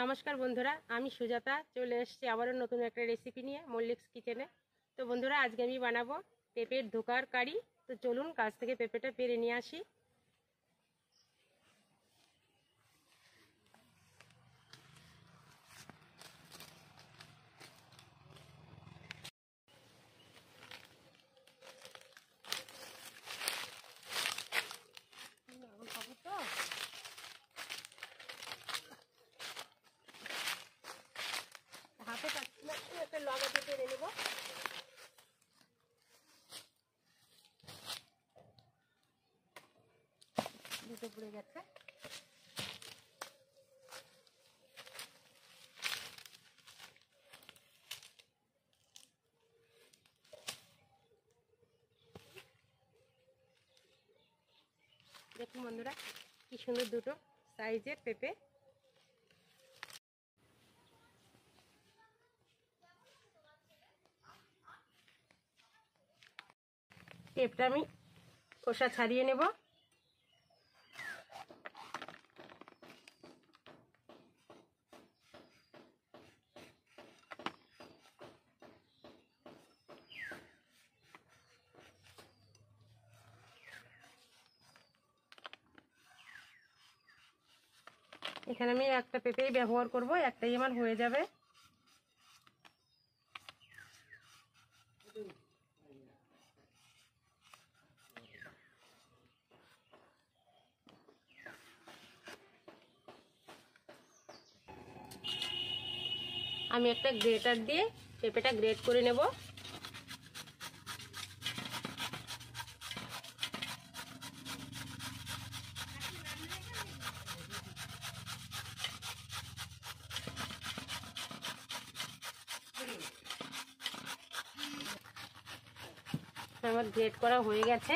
নমস্কার বন্ধুরা, আমি সুজাতা চলে এসেছি আবারও নতুন একটা রেসিপি নিয়ে মল্লিকস কিচেনে। তো বন্ধুরা, আজকে আমি বানাবো পেঁপের ধোকার কারি। তো চলুন গাছ থেকে পেঁপেটা পেড়ে নিয়ে আসি। হাতে একটা লগাতে পেরে নেব। দুটো পড়ে গেছে। দেখুন বন্ধুরা, কি সুন্দর দুটো সাইজের পেঁপে। পেঁপেটা আমি খোসা ছাড়িয়ে নেব। এখানে আমি একটা পেঁপেই ব্যবহার করব, একটাই আমার হয়ে যাবে। আমি একটা গ্রেটার দিয়ে পেঁপেটা গ্রেট করে নেব। আমার গ্রেট করা হয়ে গেছে।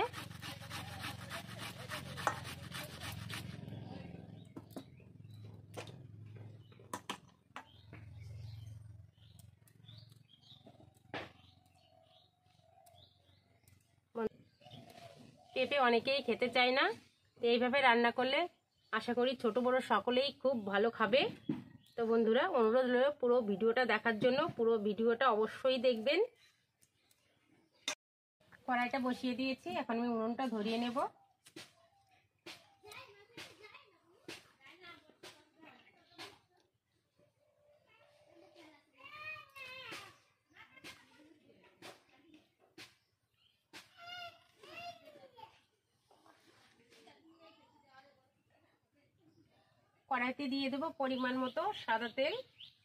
পেঁপে অনেকেই খেতে চায় না, তো এইভাবে রান্না করলে আশা করি ছোট বড় সকলেই খুব ভালো খাবে। তো বন্ধুরা, অনুরোধ রইল পুরো ভিডিওটা দেখার জন্য। পুরো ভিডিওটা অবশ্যই দেখবেন। কড়াইটা বসিয়ে দিয়েছি, এখন আমি উনুনটা ধরিয়ে নেব। কড়াইতে দিয়ে দেবো পরিমাণ মতো সাদা তেল।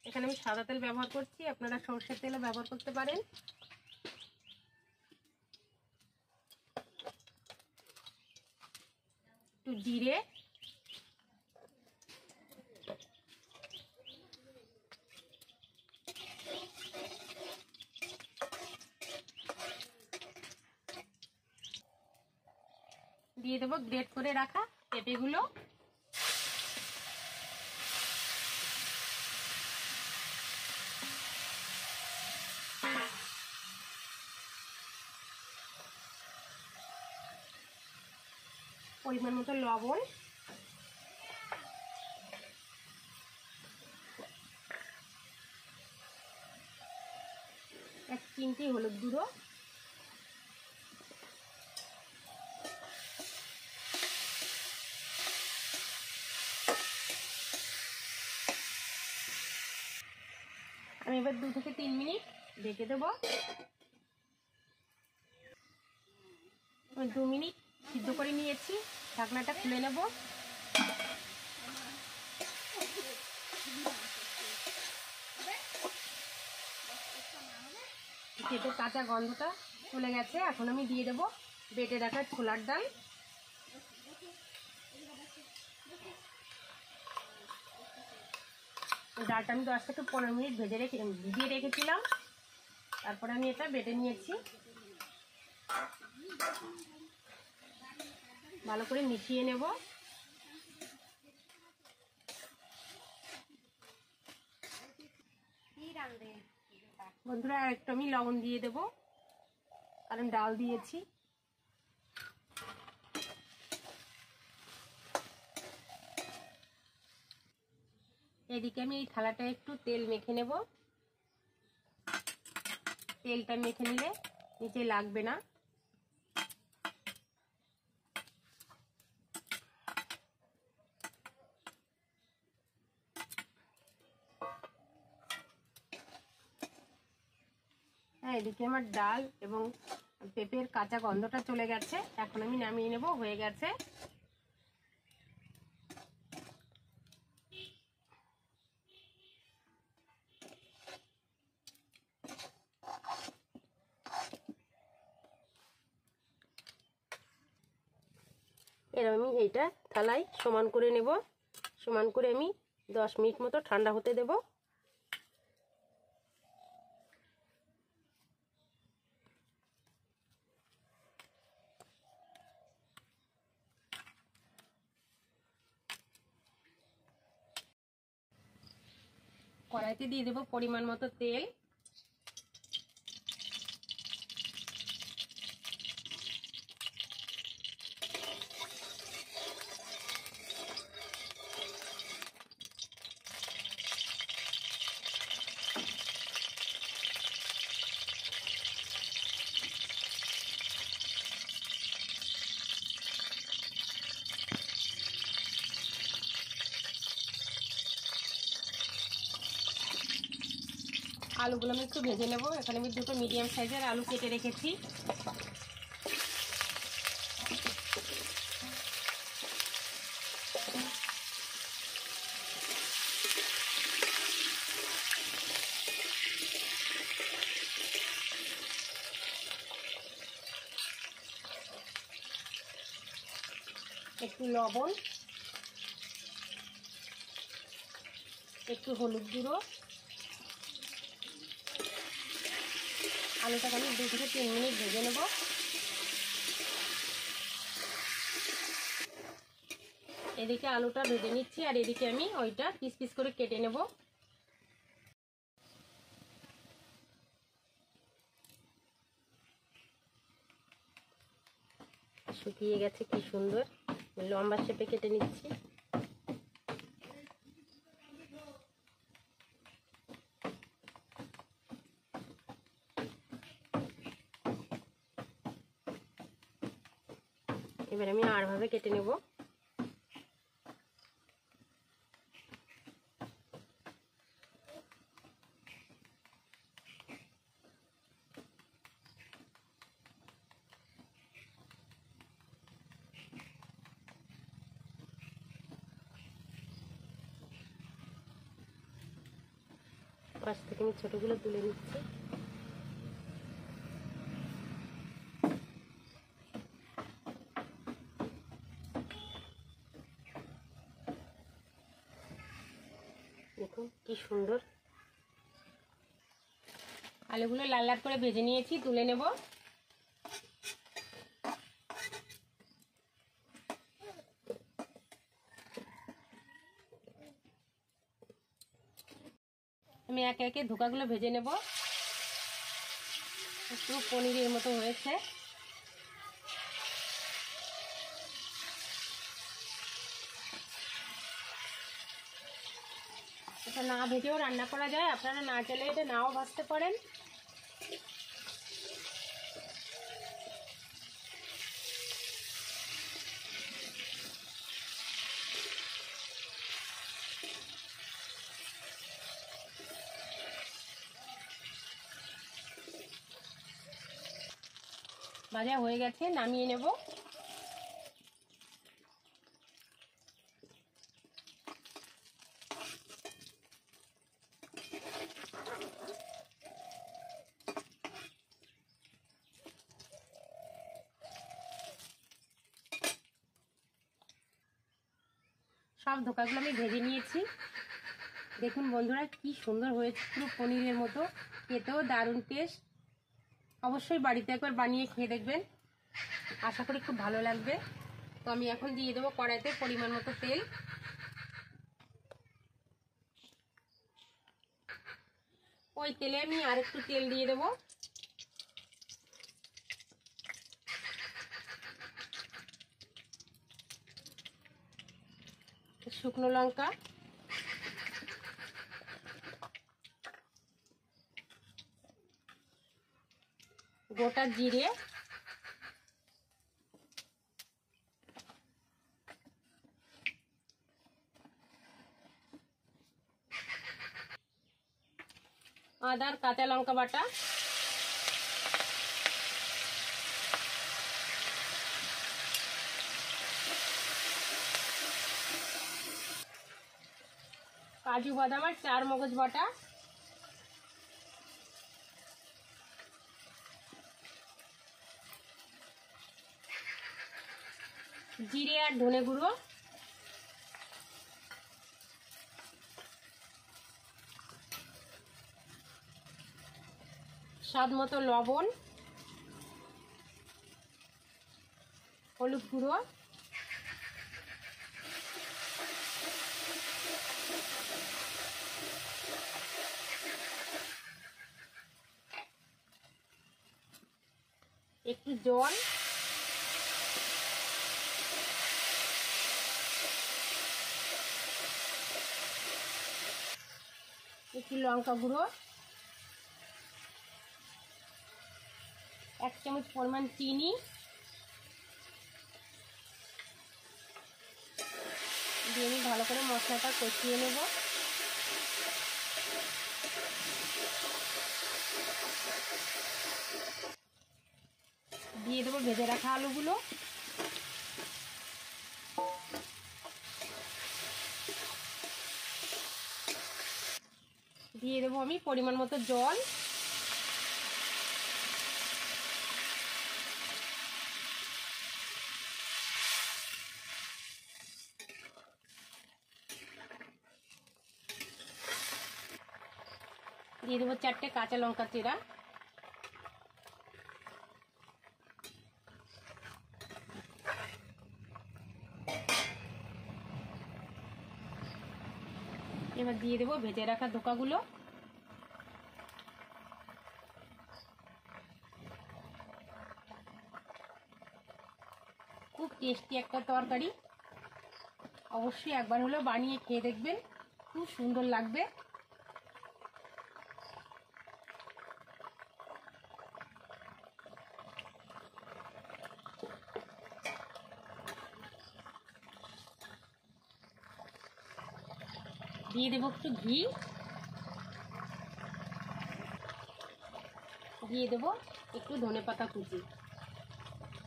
এখানে আমি সাদা তেল ব্যবহার করছি, আপনারা সরষের তেলও ব্যবহার করতে পারেন। একটু জিরে, দিয়ে দেবো গ্রেট করে রাখা পেঁপেগুলো। পরিমাণ মতো লবণ, এক চিমটি হলুদ গুঁড়ো, আমি এবার 2 থেকে 3 মিনিট ঢেকে দেবো। 2 মিনিট সিদ্ধ করে নিয়েছি, ঢাকনাটা খুলে নেব। খেতে কাঁচা গন্ধটা চলে গেছে। এখন আমি দিয়ে দেবো বেটে রাখা ছোলার ডাল। ডালটা আমি 10 থেকে 15 মিনিট ভিজিয়ে রেখেছিলাম। তারপরে আমি এটা বেটে নিয়েছি। ভালো করে মিশিয়ে নেব। বন্ধুরা, একটু আমি লবণ দিয়ে দেব, কারণ ডাল দিয়েছি। এদিকে আমি এই থালাটা একটু তেল মেখে নেব। তেলটা মেখে নিলে নিচে লাগবে না। হ্যাঁ, এদিকে আমার ডাল এবং পেঁপের কাঁচা গন্ধটা চলে গেছে। এখন আমি নামিয়ে নেব, হয়ে গেছে। এবার আমি এইটা থালায় সমান করে নেব। সমান করে আমি 10 মিনিট মতো ঠান্ডা হতে দেব। কড়াইতে দিয়ে দেব পরিমাণ মতো তেল। আলুগুলো আমি একটু ভেজে নেব। এখানে আমি দুটো মিডিয়াম সাইজের আলু কেটে রেখেছি। একটু লবণ, একটু হলুদ গুঁড়ো, আলুটাকে আমি 2 থেকে 3 মিনিট ভেজে নেব। এদিকে আলুটা ভেজে নিচ্ছি আর এদিকে আমি ওইটা পিস পিস করে কেটে নেব। শুকিয়ে গেছে, কি সুন্দর লম্বা শেপে কেটে নিচ্ছি। এবার আমি আরভাবে কেটে নেব। পাশ থেকে আমি ছোটগুলো তুলে নিচ্ছি। দেখুন কি সুন্দর আলুগুলো লাল লাল করে ভেজে নিয়েছি, তুলে নেব। আমি একে একে ধোকাগুলো ভেজে নেব। একটু পনিরের মতো হয়েছে। এটা না ভেজেও রান্না করা যায়, আপনারা না চাইলে এটা নাও ভাজতে পারেন। ভাজা হয়ে গেছে, নামিয়ে নেব। সব ধোকাগুলো আমি ভেজে নিয়েছি। দেখুন বন্ধুরা কি সুন্দর হয়েছে, পুরো পনিরের মতো, খেতেও দারুণ টেস্ট। অবশ্যই বাড়িতে একবার বানিয়ে খেয়ে দেখবেন, আশা করি খুব ভালো লাগবে। তো আমি এখন দিয়ে দেবো কড়াইতে পরিমাণ মতো তেল। ওই তেলে আমি আরেকটু তেল দিয়ে দেবো। শুকনো লঙ্কা, গোটা জিরে, আদা আর কাঁচা লঙ্কা বাটা, কাজু বাদাম আর চার মগজ বাটা, জিরে আর ধনে গুঁড়ো, স্বাদ মতো লবণ, হলুদ গুঁড়ো, একটু জল, একটু লঙ্কা গুঁড়ো, 1 চামচ পরিমাণ চিনি, দিয়ে আমি ভালো করে মশলাটা কষিয়ে নেব। দিয়ে দেবো ভেজে রাখা আলুগুলো, দিয়ে দেবো আমি পরিমাণ মতো জল, দিয়ে দেবো 4টে কাঁচা লঙ্কা চেরা, এবার দিয়ে দেবো ভেজে রাখা ধোকাগুলো, খুব টেস্টি একটা তরকারি, অবশ্যই একবার হলেও বানিয়ে খেয়ে দেখবেন, খুব সুন্দর লাগবে। দিয়ে দেবো একটু ঘি, দিয়ে দেবো একটু ধনেপাতা কুচি।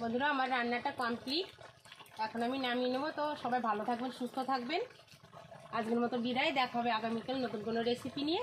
বন্ধুরা আমার রান্নাটা কমপ্লিট, এখন আমি নামিয়ে নেবো। তো সবাই ভালো থাকবেন, সুস্থ থাকবেন। আজকের মতো বিদায়, দেখা হবে আগামীকাল নতুন কোনো রেসিপি নিয়ে।